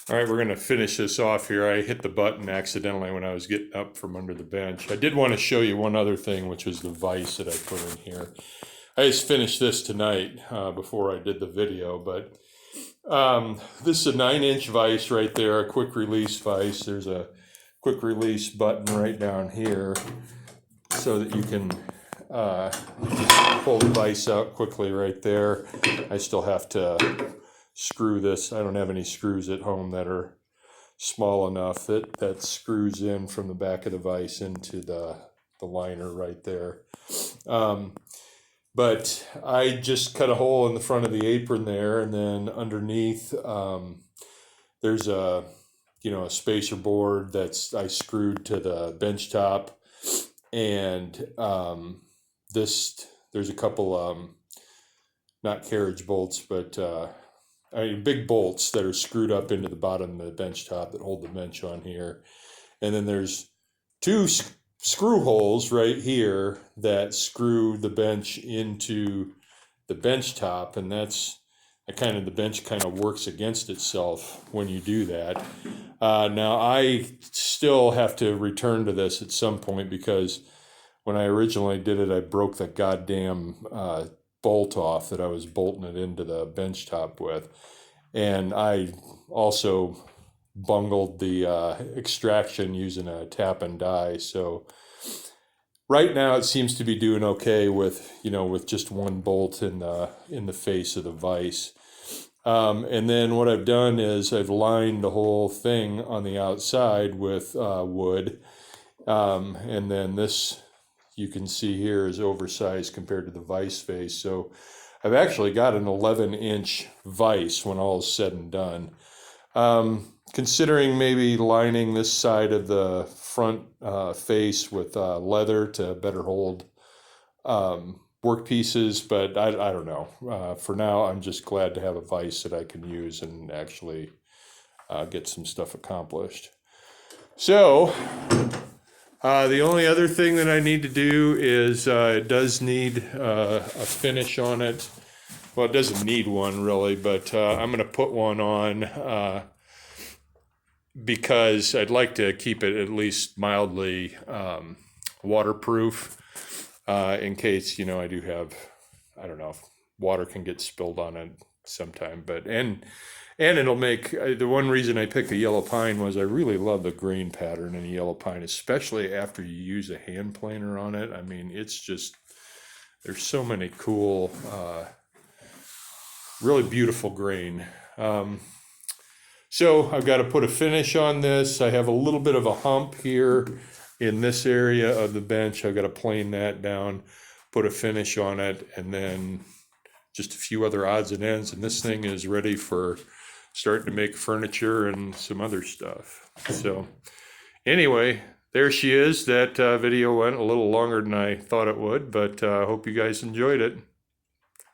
All right, we're going to finish this off here. I hit the button accidentally when I was getting up from under the bench. I did want to show you one other thing, which was the vise that I put in here. I just finished this tonight before I did the video, but this is a 9-inch vise right there, a quick release vise. There's a quick release button right down here so that you can just pull the vise out quickly right there. I still have to screw this. I don't have any screws at home that are small enough that screws in from the back of the vise into the liner right there. But I just cut a hole in the front of the apron there, and then underneath there's a a spacer board that's I screwed to the bench top, and there's a couple not carriage bolts, but big bolts that are screwed up into the bottom of the bench top that hold the bench on here. And then there's two screw holes right here that screw the bench into the bench top, and the bench kind of works against itself when you do that. Now I still have to return to this at some point because when I originally did it, I broke the goddamn bolt off that I was bolting it into the bench top with, and I also bungled the extraction using a tap and die. So right now it seems to be doing okay with just one bolt in the face of the vise. And then what I've done is I've lined the whole thing on the outside with wood, and then this, you can see here, is oversized compared to the vise face. So I've actually got an 11-inch vise when all is said and done. Considering maybe lining this side of the front face with leather to better hold work pieces, but I don't know. For now, I'm just glad to have a vise that I can use and actually get some stuff accomplished. So the only other thing that I need to do is it does need a finish on it. Well, it doesn't need one really, but I'm going to put one on because I'd like to keep it at least mildly waterproof in case, I do have, I don't know, if water can get spilled on it sometime. But and it'll make, the one reason I picked the yellow pine was I really love the grain pattern in the yellow pine, especially after you use a hand planer on it. I mean, it's just, there's so many cool, really beautiful grain. So I've got to put a finish on this. I have a little bit of a hump here in this area of the bench. I've got to plane that down, put a finish on it, and then just a few other odds and ends. And this thing is ready for starting to make furniture and some other stuff. So anyway, there she is. That video went a little longer than I thought it would, but I hope you guys enjoyed it.